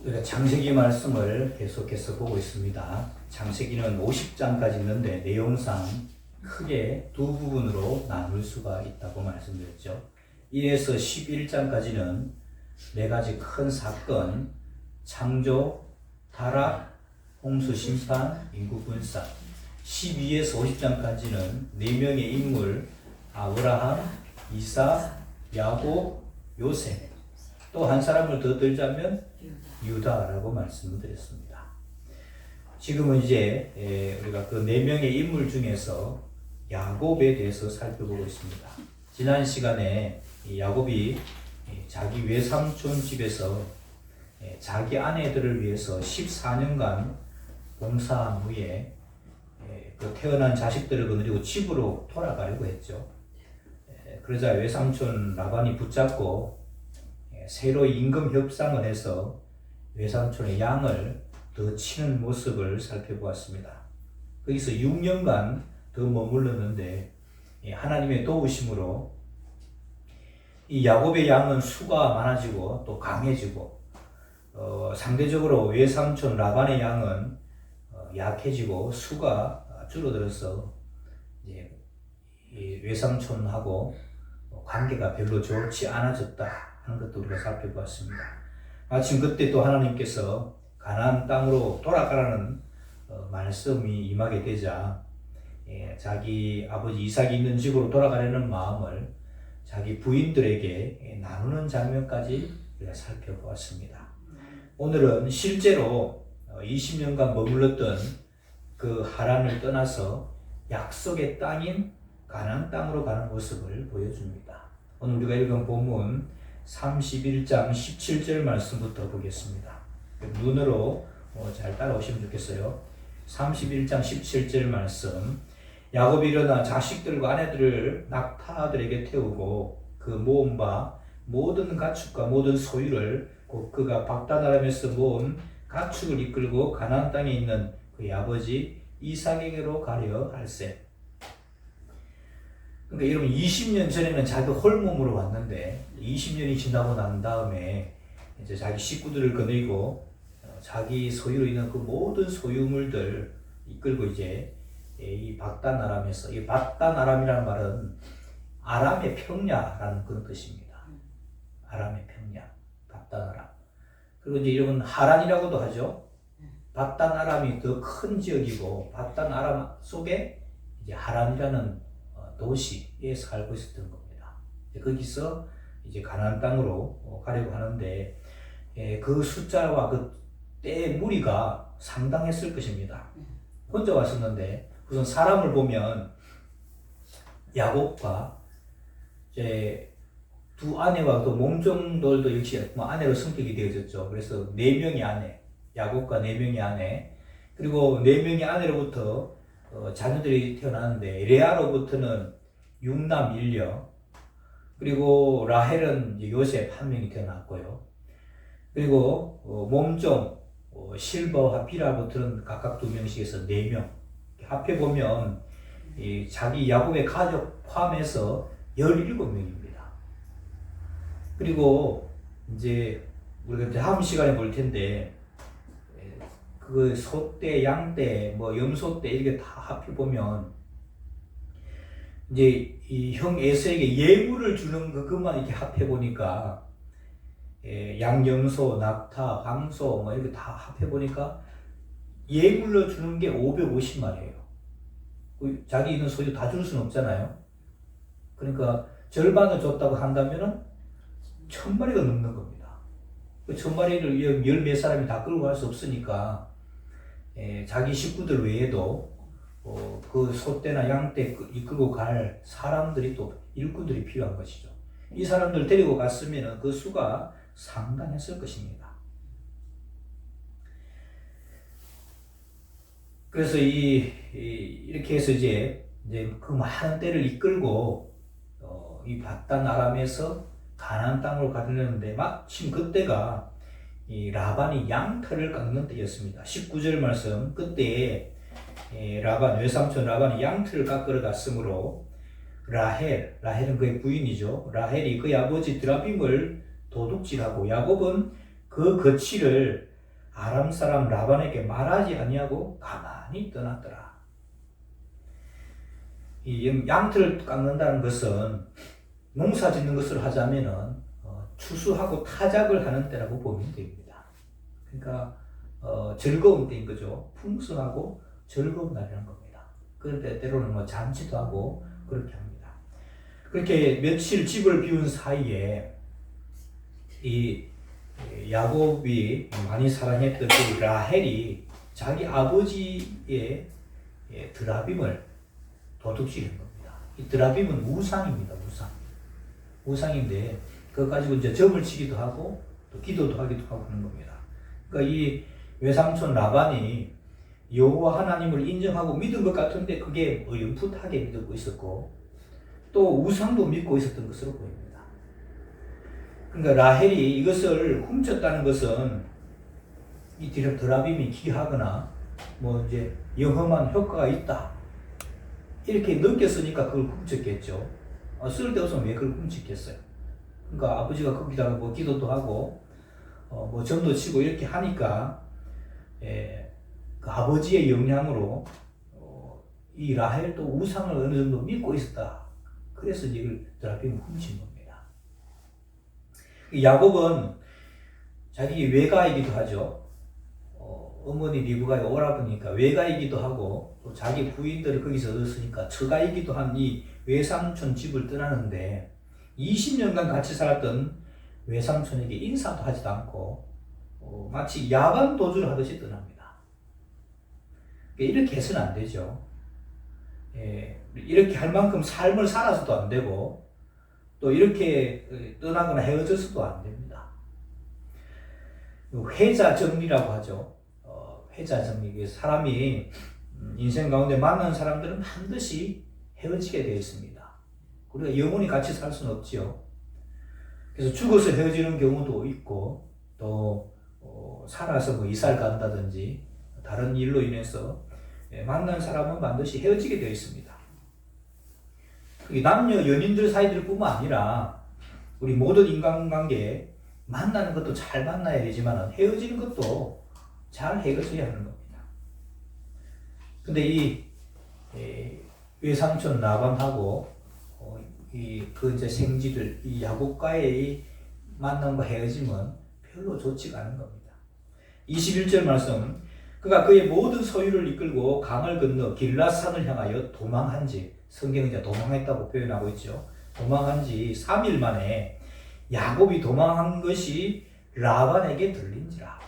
우리가 창세기 말씀을 계속해서 보고 있습니다. 창세기는 50장까지 있는데 내용상 크게 두 부분으로 나눌 수가 있다고 말씀드렸죠. 1에서 11장까지는 네 가지 큰 사건, 창조, 타락, 홍수 심판, 인구 분산. 12에서 50장까지는 네 명의 인물, 아브라함, 이삭, 야곱, 요셉. 또 한 사람을 더 들자면 유다라고 말씀을 드렸습니다. 지금은 이제 우리가 그 네 명의 인물 중에서 야곱에 대해서 살펴보고 있습니다. 지난 시간에 야곱이 자기 외삼촌 집에서 자기 아내들을 위해서 14년간 봉사한 후에 그 태어난 자식들을 거느리고 집으로 돌아가려고 했죠. 그러자 외삼촌 라반이 붙잡고 새로 임금 협상을 해서 외삼촌의 양을 더 치는 모습을 살펴보았습니다. 거기서 6년간 더 머물렀는데 하나님의 도우심으로 이 야곱의 양은 수가 많아지고 또 강해지고 상대적으로 외삼촌 라반의 양은 약해지고 수가 줄어들어서 이제 이 외삼촌하고 관계가 별로 좋지 않아졌다 하는 것도 우리가 살펴보았습니다. 마침 그때 또 하나님께서 가나안 땅으로 돌아가라는 말씀이 임하게 되자 자기 아버지 이삭이 있는 집으로 돌아가려는 마음을 자기 부인들에게 나누는 장면까지 우리가 살펴보았습니다. 오늘은 실제로 20년간 머물렀던 그 하란을 떠나서 약속의 땅인 가나안 땅으로 가는 모습을 보여줍니다. 오늘 우리가 읽은 본문 31장 17절 말씀부터 보겠습니다. 눈으로 잘 따라오시면 좋겠어요. 31장 17절 말씀. 야곱이 일어나 자식들과 아내들을 낙타들에게 태우고 그 모은 바 모든 가축과 모든 소유를 곧 그가 박다나람에서 모은 가축을 이끌고 가나안 땅에 있는 그의 아버지 이삭에게로 가려 할세. 그러니까 여러분 20년 전에는 자기 홀몸으로 왔는데 20년이 지나고 난 다음에 이제 자기 식구들을 거느리고 자기 소유로 있는 그 모든 소유물들 이끌고 이제 이 박다나람에서, 이 박다나람이라는 말은 아람의 평야라는 그런 뜻입니다. 아람의 평야, 박다나람. 그리고 이제 여러분 하란이라고도 하죠. 박다나람이 더 큰 지역이고 박다나람 속에 이제 하란이라는 도시에 살고 있었던 겁니다. 거기서 이제 가나안 땅으로 가려고 하는데 그 숫자와 그 때의 무리가 상당했을 것입니다. 혼자 왔었는데 우선 사람을 보면 야곱과 이제 두 아내와 또 몸종들도 역시 아내로 성격이 되어졌죠. 그래서 네 명의 아내, 야곱과 네 명의 아내, 그리고 네 명의 아내로부터 자녀들이 태어나는데 레아로부터는 6남 1녀, 그리고 라헬은 요셉 한 명이 태어났고요. 그리고 몸종 실버와 비라부터는 각각 2명씩 해서 4명. 합해보면 자기 야곱의 가족 포함해서 17명입니다. 그리고 이제 우리가 다음 시간에 볼 텐데 그 소떼, 양떼, 염소떼 이렇게 다 합해보면 이제 이 형 에서에게 예물을 주는 그것만 이렇게 합해보니까 양염소, 낙타, 황소 이렇게 다 합해보니까 예물로 주는 게 550마리예요. 자기 있는 소유 다 줄 수는 없잖아요. 그러니까 절반을 줬다고 한다면은 1000마리가 넘는 겁니다. 그 1000마리를 열 몇 사람이 다 끌고 갈 수 없으니까 자기 식구들 외에도 그 소떼나 양떼 이끌고 갈 사람들이 또 일꾼들이 필요한 것이죠. 이 사람들 데리고 갔으면 그 수가 상당했을 것입니다. 그래서 이렇게 해서 이제 그 많은 떼를 이끌고 이 바단 아람에서 가나안 땅으로 가려는데 마침 그때가 이 라반이 양털을 깎는 때였습니다. 19절 말씀. 그때에 라반, 외삼촌 라반이 양털을 깎으러 갔으므로 라헬은 그의 부인이죠. 라헬이 그의 아버지 드라빔을 도둑질하고 야곱은 그 거치를 아람 사람 라반에게 말하지 아니하고 가만히 떠났더라. 이 양털을 깎는다는 것은 농사 짓는 것을 하자면은 추수하고 타작을 하는 때라고 보면 됩니다. 그러니까 즐거운 때인 거죠. 풍성하고 즐거운 날이라는 겁니다. 그런데 때로는 뭐 잔치도 하고 그렇게 합니다. 그렇게 며칠 집을 비운 사이에 이 야곱이 많이 사랑했던 그 라헬이 자기 아버지의 드라빔을 도둑질한 겁니다. 이 드라빔은 우상입니다. 우상인데 그거 가지고 이제 점을 치기도 하고 또 기도도 하기도 하고 하는 겁니다. 그러니까 이 외삼촌 라반이 여호와 하나님을 인정하고 믿은 것 같은데 그게 어렴풋하게 믿고 있었고 또 우상도 믿고 있었던 것으로 보입니다. 그러니까 라헬이 이것을 훔쳤다는 것은 이 드라빔이 기하거나 뭐 이제 영험한 효과가 있다 이렇게 느꼈으니까 그걸 훔쳤겠죠. 쓸데없으면 왜 그걸 훔쳤겠어요. 그러니까 아버지가 거기다가 뭐 기도도 하고 뭐 점도 치고 이렇게 하니까 그 아버지의 영향으로 이 라헬도 우상을 어느 정도 믿고 있었다. 그래서 이걸 드라빔을 훔친 겁니다. 야곱은 자기 외가이기도 하죠. 어머니 리브가에 오라버니까 외가이기도 하고 또 자기 부인들을 거기서 얻었으니까 처가이기도 한 이 외삼촌 집을 떠나는데 20년간 같이 살았던 외삼촌에게 인사도 하지도 않고 마치 야반 도주를 하듯이 떠납니다. 이렇게 해서는 안 되죠. 이렇게 할 만큼 삶을 살아서도 안 되고 또 이렇게 떠나거나 헤어져서도 안 됩니다. 회자 정리라고 하죠. 회자 정리. 사람이 인생 가운데 만난 사람들은 반드시 헤어지게 되어 있습니다. 우리가 영원히 같이 살 수는 없지요. 그래서 죽어서 헤어지는 경우도 있고 또 살아서 뭐 이사를 간다든지 다른 일로 인해서 만난 사람은 반드시 헤어지게 되어 있습니다. 남녀 연인들 사이들 뿐만 아니라 우리 모든 인간관계 만나는 것도 잘 만나야 되지만 헤어지는 것도 잘 헤어져야 하는 겁니다. 근데 이 외삼촌 라반하고 그 이제 생지들 이 야곱과의 만남과 헤어짐은 별로 좋지가 않은 겁니다. 21절 말씀, 그가 그의 모든 소유를 이끌고 강을 건너 길라산을 향하여 도망한지, 성경은 이제 도망했다고 표현하고 있죠. 도망한지 3일 만에 야곱이 도망한 것이 라반에게 들린지라.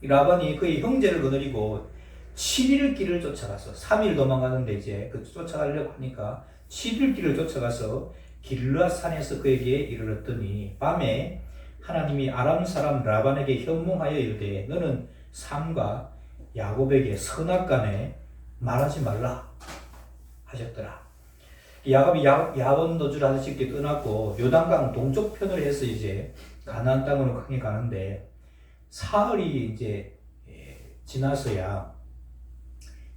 라반이 그의 형제를 거느리고 7일 길을 쫓아가서 3일 도망가는데 이제 그 쫓아가려고 하니까 7일 길을 쫓아가서 길라산에서 그에게 이르렀더니 밤에 하나님이 아람 사람 라반에게 현몽하여 이르되 너는 삼가 야곱에게 선악간에 말하지 말라 하셨더라. 야곱이 야원 도주를 하듯이 이렇게 떠났고 요단강 동쪽 편을 해서 이제 가나안 땅으로 향해 가는데 사흘이 이제 지나서야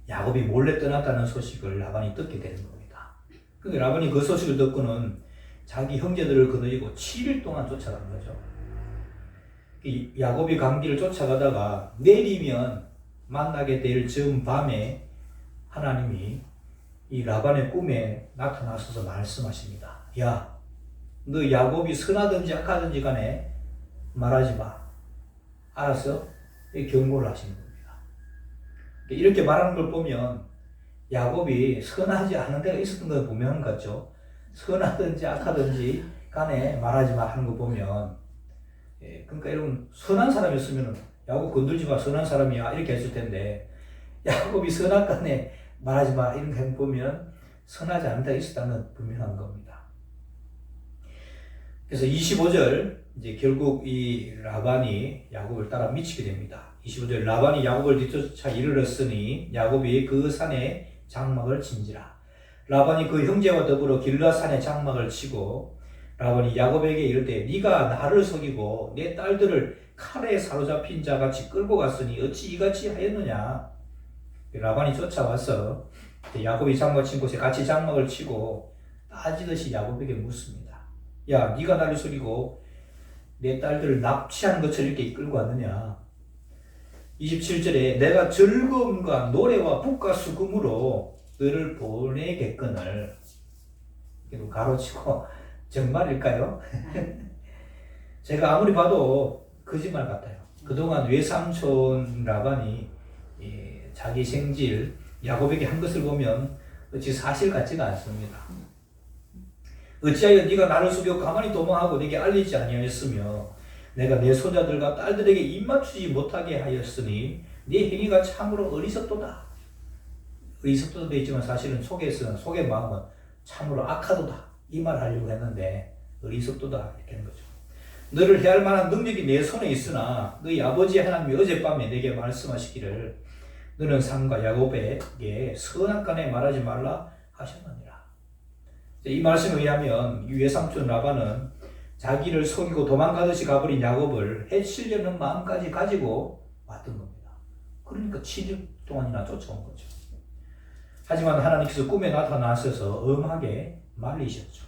야곱이 몰래 떠났다는 소식을 라반이 듣게 되는 겁니다. 그러니까 라반이 그 소식을 듣고는 자기 형제들을 거느리고 7일 동안 쫓아간 거죠. 야곱이 간 길을 쫓아가다가 내리면 만나게 될 즈음 밤에 하나님이 이 라반의 꿈에 나타나셔서 말씀하십니다. 야, 너 야곱이 선하든지 악하든지 간에 말하지 마. 알았어? 경고를 하시는 겁니다. 이렇게 말하는 걸 보면 야곱이 선하지 않은 데가 있었던 걸 분명한 것 같죠. 선하든지 악하든지 간에 말하지 마 하는 거 보면 그러니까 여러분 선한 사람이었으면 야곱 건들지 마 선한 사람이야 이렇게 했을 텐데 야곱이 선악간에 말하지 마 이런 거 보면 선하지 않은 데가 있었다는 건 분명한 겁니다. 그래서 25절 이제 결국 이 라반이 야곱을 따라 미치게 됩니다. 25절 라반이 야곱을 뒤쫓아 이르렀으니 야곱이 그 산에 장막을 친지라. 라반이 그 형제와 더불어 길라산에 장막을 치고 라반이 야곱에게 이르되 네가 나를 속이고 내 딸들을 칼에 사로잡힌 자같이 끌고 갔으니 어찌 이같이 하였느냐. 라반이 쫓아와서 야곱이 장막 친 곳에 같이 장막을 치고 따지듯이 야곱에게 묻습니다. 야, 네가 나를 속이고 내 딸들을 납치한 것처럼 이렇게 끌고 왔느냐. 27절에 내가 즐거움과 노래와 북과 수금으로 너를 보내겠거늘. 가로치고 정말일까요? 제가 아무리 봐도 거짓말 같아요. 그동안 외삼촌 라반이 자기 생질 야곱에게 한 것을 보면 어찌 사실 같지가 않습니다. 어찌하여 네가 나를 속여 가만히 도망하고 내게 알리지 아니하였으며 내가 내 손자들과 딸들에게 입맞추지 못하게 하였으니 네 행위가 참으로 어리석도다. 어리석도도 되어 있지만 사실은 속의 마음은 참으로 악하도다. 이 말을 하려고 했는데 어리석도다 이렇게 하는 거죠. 너를 해할 만한 능력이 내 손에 있으나 너희 아버지 하나님이 어젯밤에 내게 말씀하시기를 너는 삼가 야곱에게 선악간에 말하지 말라 하셨느니라. 이 말씀에 의하면 외삼촌 라반은 자기를 속이고 도망가듯이 가버린 야곱을 해치려는 마음까지 가지고 왔던 겁니다. 그러니까 7일 동안이나 쫓아온 거죠. 하지만 하나님께서 꿈에 나타나셔서 엄하게 말리셨죠.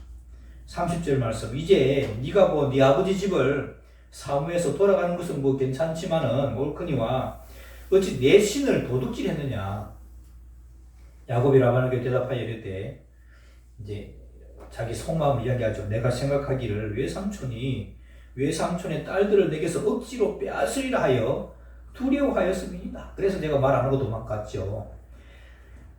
30절 말씀, 이제 네가 뭐 네 아버지 집을 사무해서 돌아가는 것은 뭐 괜찮지만은 옳거니와 어찌 내 신을 도둑질했느냐. 야곱이 라반에게 대답하여 이르되 이제 자기 속마음을 이야기하죠. 내가 생각하기를 외삼촌의 딸들을 내게서 억지로 빼앗으리라 하여 두려워하였음이니이다. 그래서 내가 말 안 하고 도망갔죠.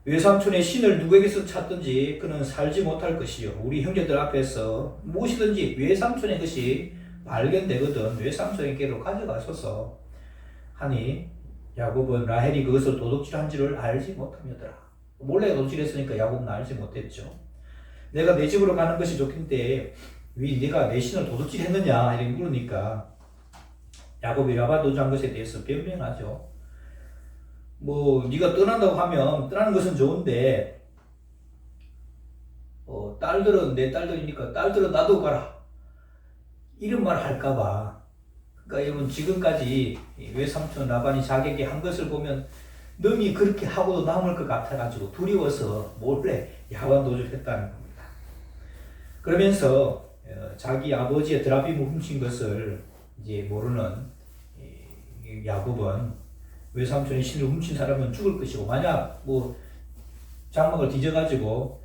외삼촌의 신을 누구에게서 찾든지 그는 살지 못할 것이요. 우리 형제들 앞에서 무엇이든지 외삼촌의 것이 발견되거든 외삼촌에게로 가져가소서 하니 야곱은 라헬이 그것을 도둑질한 줄을 알지 못하며더라. 몰래 도둑질했으니까 야곱은 알지 못했죠. 내가 내 집으로 가는 것이 좋긴데 왜 네가 내 신을 도둑질했느냐 이렇게 물으니까 야곱이 라반 도둑한 것에 대해서 변명하죠. 뭐 네가 떠난다고 하면 떠나는 것은 좋은데 딸들은 내 딸들이니까 딸들은 놔두고 가라 이런 말 할까봐. 그러니까 여러분 지금까지 외삼촌 라반이 자기에게 한 것을 보면 능히 그렇게 하고도 남을 것 같아가지고 두려워서 몰래 야반 도둑했다는 겁니다. 그러면서 자기 아버지의 드라빔을 훔친 것을 이제 모르는 야곱은 외삼촌의 신을 훔친 사람은 죽을 것이고 만약 뭐 장막을 뒤져가지고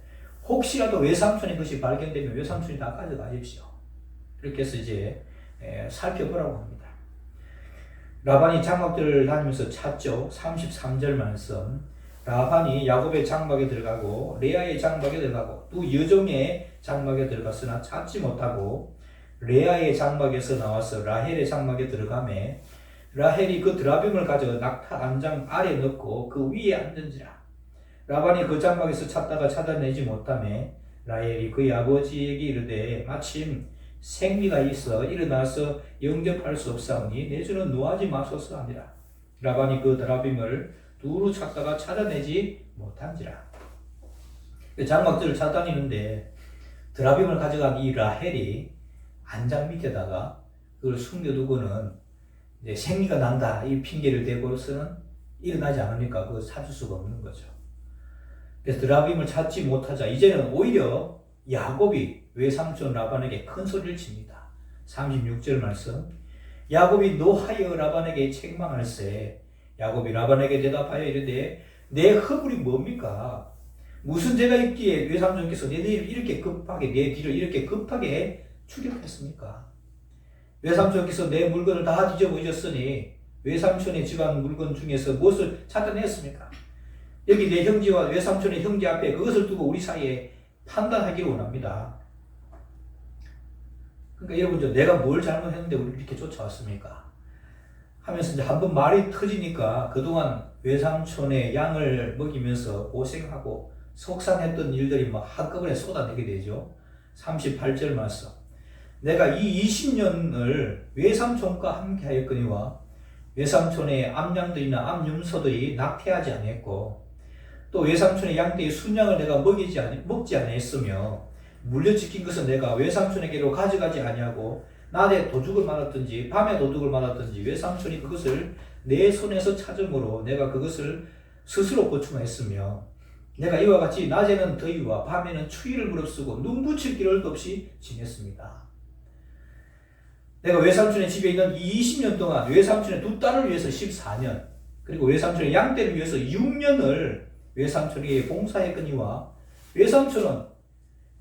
혹시라도 외삼촌의 것이 발견되면 외삼촌이 다 가져가십시오. 이렇게 해서 이제 살펴보라고 합니다. 라반이 장막들을 다니면서 찾죠. 33절 말씀. 라반이 야곱의 장막에 들어가고 레아의 장막에 들어가고 또 여종의 장막에 들어갔으나 찾지 못하고 레아의 장막에서 나와서 라헬의 장막에 들어가매 라헬이 그 드라빔을 가져 낙타 안장 아래 넣고 그 위에 앉은지라. 라반이 그 장막에서 찾다가 찾아내지 못하매 라헬이 그의 아버지에게 이르되 마침 생리가 있어 일어나서 영접할 수 없사오니 내 주는 노하지 마소서 하니라. 라반이 그 드라빔을 두루 찾다가 찾아내지 못한지라. 장막들을 찾아다니는데 드라빔을 가져간 이 라헬이 안장 밑에다가 그걸 숨겨두고는 이제 생리가 난다 이 핑계를 대고서는 일어나지 않으니까 그걸 찾을 수가 없는 거죠. 그래서 드라빔을 찾지 못하자 이제는 오히려 야곱이 외삼촌 라반에게 큰 소리를 칩니다. 36절 말씀. 야곱이 노하여 라반에게 책망할세 야곱이 라반에게 대답하여 이르되 내 허물이 뭡니까? 무슨 죄가 있기에 외삼촌께서 내 뒤를 이렇게 급하게 추격했습니까? 외삼촌께서 내 물건을 다 뒤져보셨으니 외삼촌의 집안 물건 중에서 무엇을 찾아냈습니까? 여기 내 형제와 외삼촌의 형제 앞에 그것을 두고 우리 사이에 판단하기를 원합니다. 그러니까 여러분 내가 뭘 잘못했는데 우리 이렇게 쫓아왔습니까? 하면서 이제 한번 말이 터지니까 그동안 외삼촌의 양을 먹이면서 고생하고 속상했던 일들이 막 한꺼번에 쏟아내게 되죠. 38절 말씀. 내가 이 20년을 외삼촌과 함께 하였거니와 외삼촌의 암양들이나 암염소들이 낙태하지 아니했고 또 외삼촌의 양떼의 순양을 내가 먹지 아니했으며 물려지킨 것은 내가 외삼촌에게로 가져가지 아니하고 낮에 도둑을 맞았든지 밤에 도둑을 맞았든지 외삼촌이 그것을 내 손에서 찾음으로 내가 그것을 스스로 보충했으며 내가 이와 같이 낮에는 더위와 밤에는 추위를 무릅쓰고 눈 붙일 겨를도 없이 지냈습니다. 내가 외삼촌의 집에 있는 이 20년 동안 외삼촌의 두 딸을 위해서 14년 그리고 외삼촌의 양떼를 위해서 6년을 외삼촌에게 봉사했거니와 외삼촌은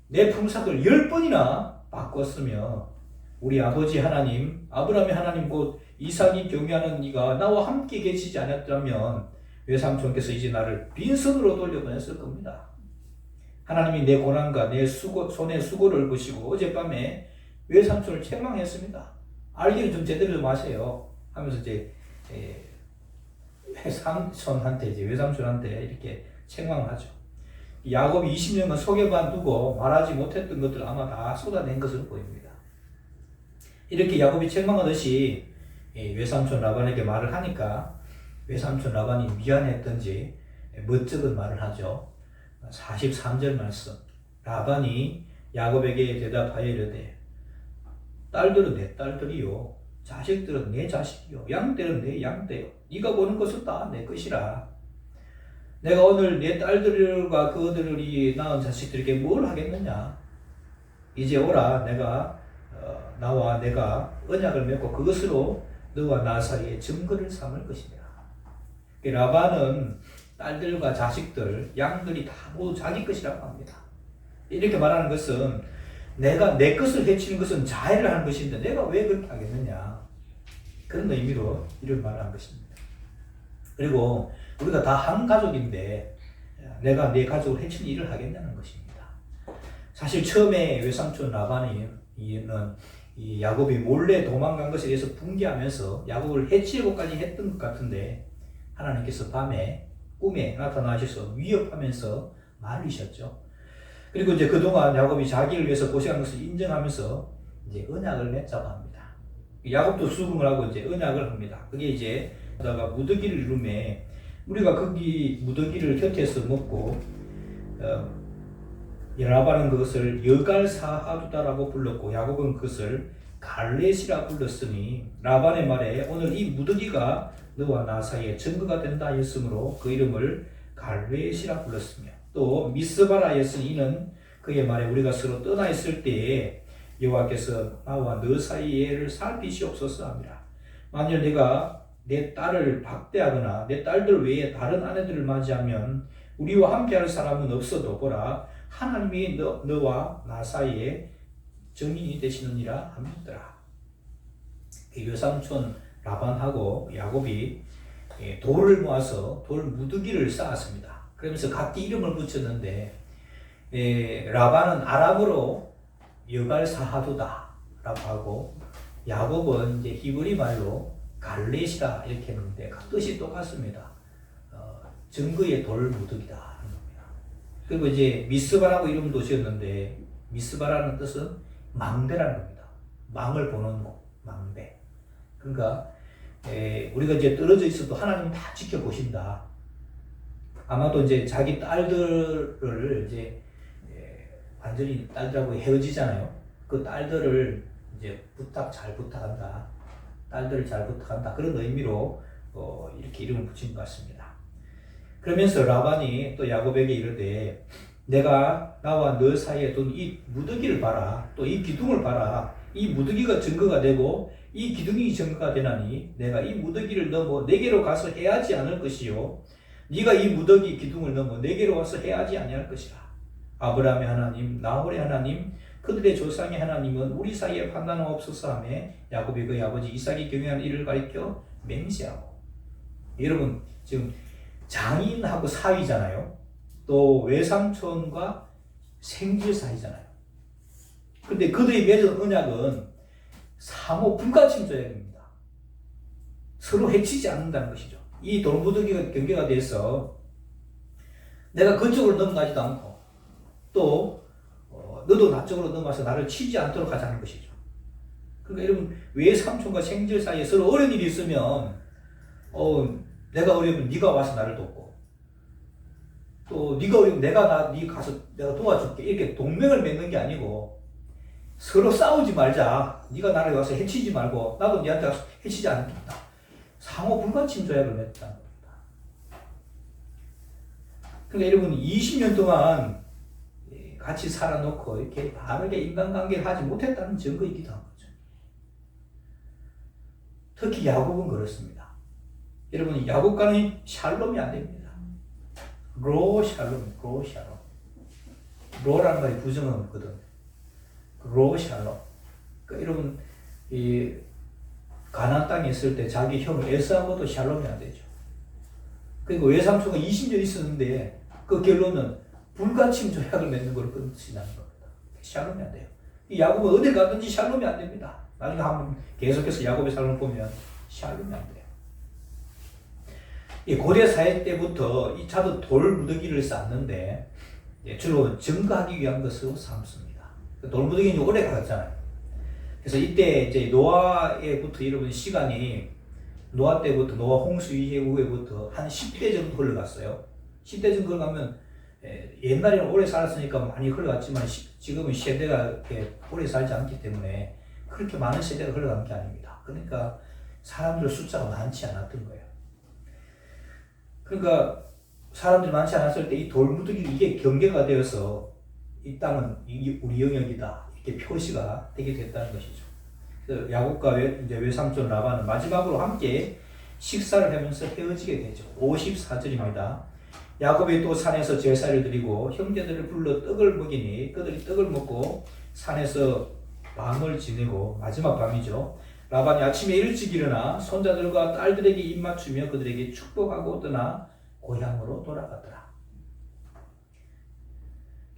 내 품삯을 10번이나 바꿨으며 우리 아버지 하나님 아브라함의 하나님 곧 이삭이 경외하는 이가 나와 함께 계시지 않았다면 외삼촌께서 이제 나를 빈손으로 돌려보냈을 겁니다. 하나님이 내 고난과 내 손의 수고를 보시고 어젯밤에 외삼촌을 책망했습니다. 알기를 좀 제대로 좀 하세요 하면서 이제 외삼촌한테 이렇게 책망하죠. 야곱이 20년간 속에만 두고 말하지 못했던 것들 아마 다 쏟아낸 것으로 보입니다. 이렇게 야곱이 책망하듯이 외삼촌 라반에게 말을 하니까 외삼촌 라반이 미안했던지 멋쩍은 말을 하죠. 43절 말씀. 라반이 야곱에게 대답하여 이르되 딸들은 내 딸들이요 자식들은 내 자식이요 양떼는 내 양떼요 네가 보는 것은 다 내 것이라. 내가 오늘 내 딸들과 그들이 낳은 자식들에게 뭘 하겠느냐. 이제 오라. 나와 내가 언약을 맺고 그것으로 너와 나 사이에 증거를 삼을 것이니라. 라반은 딸들과 자식들, 양들이 다 모두 자기 것이라고 합니다. 이렇게 말하는 것은 내가 내 것을 해치는 것은 자해를 하는 것인데 내가 왜 그렇게 하겠느냐. 그런 의미로 이런 말을 한 것입니다. 그리고 우리가 다 한 가족인데 내가 내 가족을 해치는 일을 하겠냐는 것입니다. 사실 처음에 외삼촌 라반이 이 야곱이 몰래 도망간 것에 대해서 분개하면서 야곱을 해치려고까지 했던 것 같은데 하나님께서 밤에 꿈에 나타나셔서 위협하면서 말리셨죠. 그리고 이제 그동안 야곱이 자기를 위해서 고생한 것을 인정하면서 이제 언약을 맺자고 합니다. 야곱도 수긍을 하고 이제 언약을 합니다. 그게 이제 무더기를 이루매 우리가 거기 무더기를 곁에서 먹고 라반은 그것을 여갈사하두다라고 불렀고 야곱은 그것을 갈렛이라 불렀으니 라반의 말에 오늘 이 무더기가 너와 나 사이에 증거가 된다 했으므로 그 이름을 갈렛이라 불렀으며 또 미스바라 했으니 이는 그의 말에 우리가 서로 떠나 있을 때에 여호와께서 나와 너 사이에를 살피시옵소서 합니다. 만일 내가 내 딸을 박대하거나 내 딸들 외에 다른 아내들을 맞이하면 우리와 함께할 사람은 없어도 보라 하나님이 너와 나 사이에 증인이 되시느니라 하였더라. 외삼촌 라반하고 야곱이 돌을 모아서 돌 무더기를 쌓았습니다. 그러면서 각기 이름을 붙였는데 라반은 아람어로 여갈사하두다 라고 하고 야곱은 이제 히브리 말로 갈렛이다 이렇게 했는데 뜻이 똑같습니다. 증거의 돌 무더기다 하는 겁니다. 그리고 이제 미스바라고 이름도 지었는데 미스바라는 뜻은 망대라는 겁니다. 망을 보는 망대. 그러니까 우리가 이제 떨어져 있어도 하나님 다 지켜보신다. 아마도 이제 자기 딸들을 이제 완전히 딸들하고 헤어지잖아요. 그 딸들을 이제 잘 부탁한다. 딸들을 잘 부탁한다. 그런 의미로 이렇게 이름을 붙인 것 같습니다. 그러면서 라반이 또 야곱에게 이르되 내가 나와 너 사이에 둔 이 무더기를 봐라. 또 이 기둥을 봐라. 이 무더기가 증거가 되고 이 기둥이 증거가 되나니 내가 이 무더기를 넘어 내게로 가서 해하지 않을 것이요 네가 이 무더기 기둥을 넘어 내게로 와서 해하지 아니할 것이라. 아브라함의 하나님 나홀의 하나님 그들의 조상의 하나님은 우리 사이에 판단하옵소서 하며 야곱이 그의 아버지 이삭이 경외하는 이를 가리켜 맹세하고. 여러분 지금 장인하고 사위잖아요. 또 외삼촌과 생질 사이잖아요. 근데 그들이 맺은 언약은 상호 불가침 조약입니다. 서로 해치지 않는다는 것이죠. 이 돌무더기가 경계가 돼서 내가 그쪽으로 넘어가지도 않고 또 너도 나 쪽으로 넘어가서 나를 치지 않도록 하자는 것이죠. 그러니까 여러분 외삼촌과 생질 사이에 서로 어려운 일이 있으면 내가 어려우면 네가 와서 나를 돕고 또 네가 어려우면 네 가서 내가 도와줄게 이렇게 동맹을 맺는 게 아니고 서로 싸우지 말자. 네가 나를 와서 해치지 말고 나도 네한테 와서 해치지 않겠다. 상호 불가침 조약을 맺었다는 겁니다. 그러니까 여러분 20년 동안 같이 살아놓고 이렇게 바르게 인간관계를 하지 못했다는 증거이기도 한 거죠. 특히 야곱은 그렇습니다. 여러분 야곱과는 샬롬이 안 됩니다. 로 샬롬, 로 샬롬. 로라는 말이 부정은 없거든. 로 샬롬. 그러니까 여러분 이 가나안 땅에 있을 때 자기 형 에사하고도 샬롬이 안 되죠. 그리고 외삼촌가 20년 있었는데 그 결론은 불가침 조약을 맺는 걸로 끝이 나는 겁니다. 샬롬이 안 돼요. 이 야곱은 어딜 가든지 샬롬이 안 됩니다. 나중에 한번 계속해서 야곱의 삶을 보면 샬롬이 안 돼요. 이 고대 사회 때부터 이 차도 돌 무더기를 쌓는데 주로 증거하기 위한 것으로 삼습니다. 돌 무더기는 오래 가잖아요. 그래서 이때 이제 노아에부터 여러분 시간이 노아 때부터 노아 홍수 이후에부터 한 10대 정도 흘러갔어요. 10대 정도 흘러가면 옛날에는 오래 살았으니까 많이 흘러갔지만 지금은 세대가 이렇게 오래 살지 않기 때문에 그렇게 많은 세대가 흘러간 게 아닙니다. 그러니까 사람들 숫자가 많지 않았던 거예요. 그러니까 사람들이 많지 않았을 때 이 돌무더기 이게 경계가 되어서 이 땅은 우리 영역이다 이렇게 표시가 되게 됐다는 것이죠. 그래서 야곱과 이제 외삼촌 라반은 마지막으로 함께 식사를 하면서 헤어지게 되죠. 54절입니다. 야곱이 또 산에서 제사를 드리고 형제들을 불러 떡을 먹이니 그들이 떡을 먹고 산에서 밤을 지내고 마지막 밤이죠. 라반이 아침에 일찍 일어나 손자들과 딸들에게 입맞추며 그들에게 축복하고 떠나 고향으로 돌아가더라.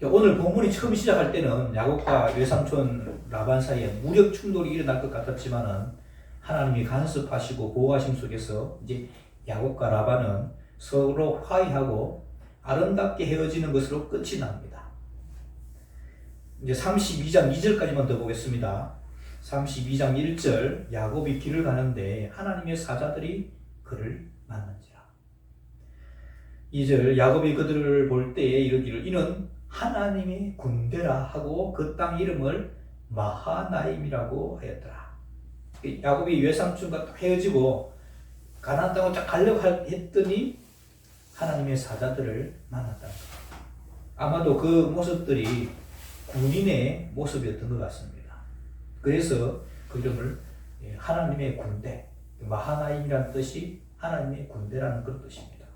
오늘 본문이 처음 시작할 때는 야곱과 외삼촌 라반 사이에 무력 충돌이 일어날 것 같았지만은 하나님이 간섭하시고 보호하심 속에서 이제 야곱과 라반은 서로 화해하고 아름답게 헤어지는 것으로 끝이 납니다. 이제 32장 2절까지만 더 보겠습니다. 32장 1절 야곱이 길을 가는데 하나님의 사자들이 그를 만난지라. 2절 야곱이 그들을 볼 때에 이르기를 이는 하나님의 군대라 하고 그 땅 이름을 마하나임이라고 하였더라. 야곱이 외삼촌과 헤어지고 가나안 땅을 딱 가려고 했더니 하나님의 사자들을 만났다. 아마도 그 모습들이 군인의 모습이었던 것 같습니다. 그래서 그 이름을 하나님의 군대, 마하나임이라는 뜻이 하나님의 군대라는 그런 뜻입니다.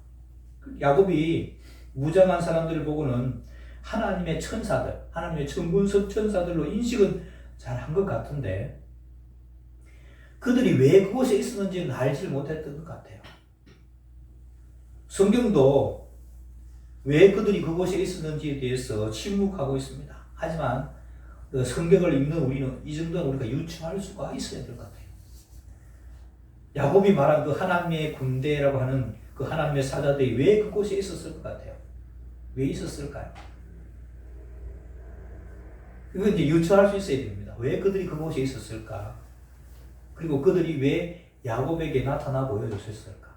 야곱이 무장한 사람들을 보고는 하나님의 천사들, 하나님의 천군석 천사들로 인식은 잘 한 것 같은데 그들이 왜 그곳에 있었는지는 알지 못했던 것 같아요. 성경도 왜 그들이 그곳에 있었는지에 대해서 침묵하고 있습니다. 하지만 성경을 읽는 우리는 이 정도는 우리가 유추할 수가 있어야 될 것 같아요. 야곱이 말한 그 하나님의 군대라고 하는 그 하나님의 사자들이 왜 그곳에 있었을 것 같아요? 왜 있었을까요? 이거 이제 유추할 수 있어야 됩니다. 왜 그들이 그곳에 있었을까? 그리고 그들이 왜 야곱에게 나타나 보여줬을까?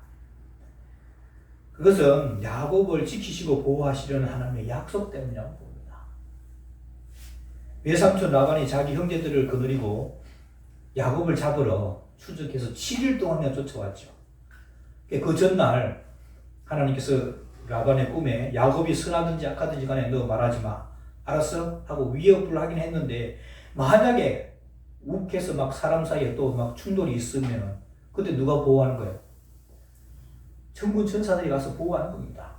그것은 야곱을 지키시고 보호하시려는 하나님의 약속 때문이라고 봅니다. 외삼촌 라반이 자기 형제들을 거느리고 야곱을 잡으러 추적해서 7일 동안이나 쫓아왔죠. 그 전날 하나님께서 라반의 꿈에 야곱이 선하든지 악하든지 간에 너 말하지 마. 알았어? 하고 위협을 하긴 했는데 만약에 욱해서 막 사람 사이에 또 막 충돌이 있으면 그때 누가 보호하는 거예요? 천군 천사들이 가서 보호하는 겁니다.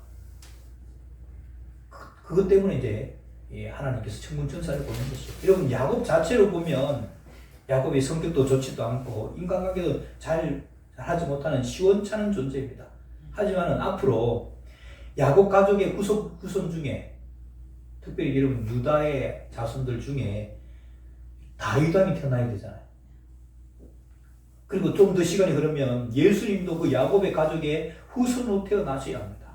그것 때문에 이제 하나님께서 천군 천사를 보낸 것이죠. 여러분 야곱 자체로 보면 야곱이 성격도 좋지도 않고 인간관계도 잘 하지 못하는 시원찮은 존재입니다. 하지만은 앞으로 야곱 가족의 후손 중에 특별히 여러분 유다의 자손들 중에 다윗왕이 태어나야 되잖아요. 그리고 좀 더 시간이 흐르면 예수님도 그 야곱의 가족의 후손으로 태어나셔야 합니다.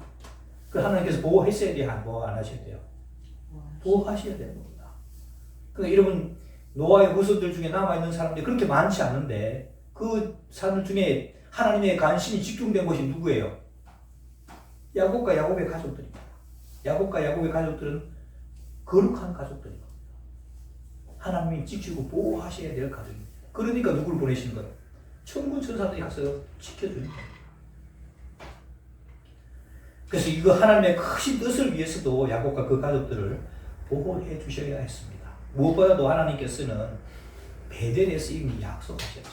그 하나님께서 보호했어야 돼요? 보호 안 하셔야 돼요? 보호하셔야 되는 겁니다. 그러니까 여러분 노아의 후손들 중에 남아있는 사람들이 그렇게 많지 않은데 그 사람들 중에 하나님의 관심이 집중된 것이 누구예요? 야곱과 야곱의 가족들입니다. 야곱과 야곱의 가족들은 거룩한 가족들입니다. 하나님이 지키고 보호하셔야 될 가족입니다. 그러니까 누구를 보내시는 거예요? 천군 천사들이 가서 지켜주는 거예요. 그래서 이거 하나님의 크신 뜻을 위해서도 야곱과 그 가족들을 보호해 주셔야 했습니다. 무엇보다도 하나님께서는 베델에서 이미 약속하셨죠.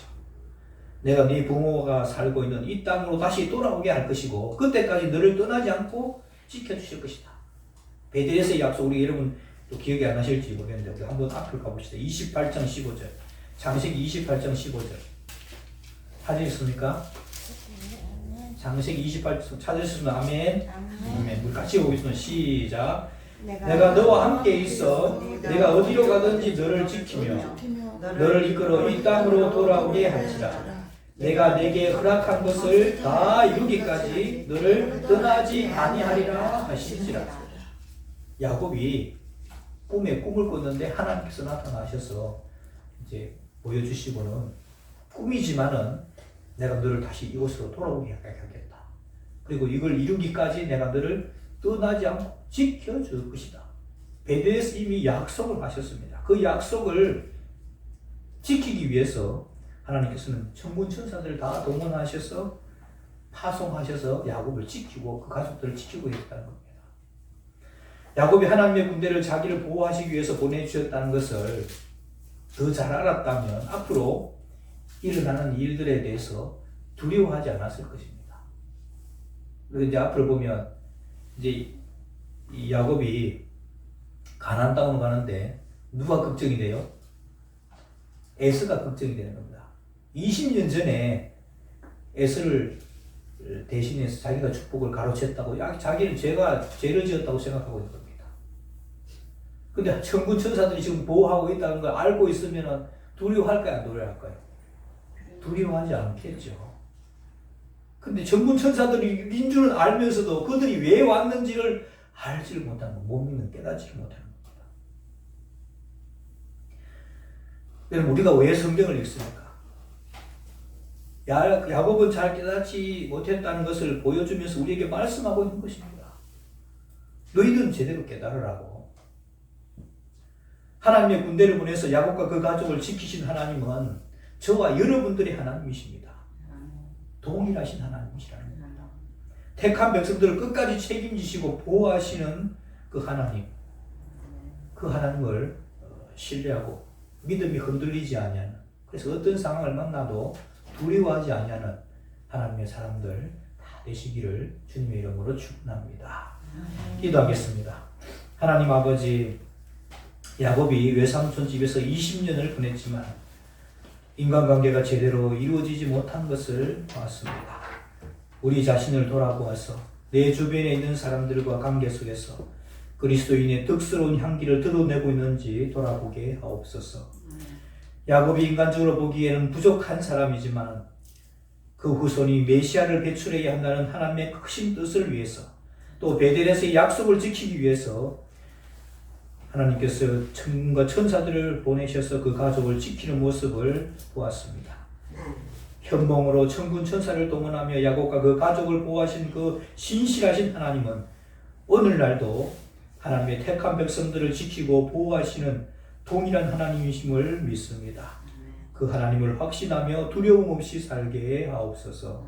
내가 네 부모가 살고 있는 이 땅으로 다시 돌아오게 할 것이고 그때까지 너를 떠나지 않고 지켜주실 것이다. 베델에서의 약속, 우리 여러분 또 기억이 안 나실지 모르겠는데 우리 한번 앞을 가봅시다. 28장 15절, 창세기 28장 15절 찾으셨습니까? 창세기 28장 찾으셨으면 아멘. 아멘. 우리 같이 보겠습니다. 시작. 내가 너와 함께 있어 내가 어디로 가든지 너를 지키며 너를 이끌어 이 땅으로 돌아오게 할지라. 내가 내게 허락한 것을 다 이루기까지 너를 떠나지 아니하리라 하시니라. 야곱이 꿈에 꿈을 꿨는데 하나님께서 나타나셔서 이제 보여주시고는 꿈이지만은 내가 너를 다시 이곳으로 돌아오게 하겠다. 그리고 이걸 이루기까지 내가 너를 떠나지 않고 지켜줄 것이다. 베델에서 이미 약속을 하셨습니다. 그 약속을 지키기 위해서 하나님께서는 천군 천사들을 다 동원하셔서 파송하셔서 야곱을 지키고 그 가족들을 지키고 있다는 겁니다. 야곱이 하나님의 군대를 자기를 보호하시기 위해서 보내주셨다는 것을 더 잘 알았다면 앞으로 일어나는 일들에 대해서 두려워하지 않았을 것입니다. 그리고 이제 앞을 보면 이제 이 야곱이 가나안 땅으로 가는데 누가 걱정이 돼요? 에서가 걱정이 되는 겁니다. 20년 전에 에서를 대신해서 자기가 축복을 가로챘다고, 자기는 죄를 지었다고 생각하고 있는 겁니다. 근데 천군 천사들이 지금 보호하고 있다는 걸 알고 있으면 두려워할까요? 안 두려워할까요? 두려워하지 않겠죠. 근데 천군 천사들이 인 줄은 알면서도 그들이 왜 왔는지를 알지를 못하는 거, 못 믿는, 깨닫지를 못하는 겁니다. 여러분, 우리가 왜 성경을 읽습니까? 야곱은 잘 깨닫지 못했다는 것을 보여주면서 우리에게 말씀하고 있는 것입니다. 너희들은 제대로 깨달으라고. 하나님의 군대를 보내서 야곱과 그 가족을 지키신 하나님은 저와 여러분들의 하나님이십니다. 동일하신 하나님이시라는 겁니다. 택한 백성들을 끝까지 책임지시고 보호하시는 그 하나님, 그 하나님을 신뢰하고 믿음이 흔들리지 아니하는, 그래서 어떤 상황을 만나도 두려워하지 아니하는 하나님의 사람들 다 되시기를 주님의 이름으로 축원합니다. 기도하겠습니다. 하나님 아버지, 야곱이 외삼촌 집에서 20년을 보냈지만 인간관계가 제대로 이루어지지 못한 것을 봤습니다. 우리 자신을 돌아보아서 내 주변에 있는 사람들과 관계 속에서 그리스도인의 덕스러운 향기를 드러내고 있는지 돌아보게 하옵소서. 야곱이 인간적으로 보기에는 부족한 사람이지만 그 후손이 메시아를 배출해야 한다는 하나님의 크신 뜻을 위해서, 또 베델에서의 약속을 지키기 위해서 하나님께서 천군과 천사들을 보내셔서 그 가족을 지키는 모습을 보았습니다. 현몽으로 천군 천사를 동원하며 야곱과 그 가족을 보호하신 그 신실하신 하나님은 오늘날도 하나님의 택한 백성들을 지키고 보호하시는 동일한 하나님이심을 믿습니다. 그 하나님을 확신하며 두려움 없이 살게 하옵소서.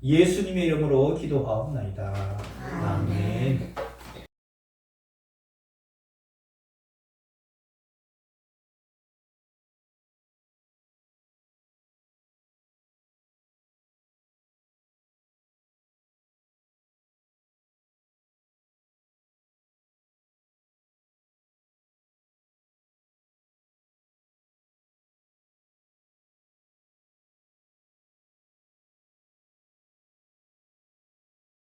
예수님의 이름으로 기도하옵나이다. 아멘.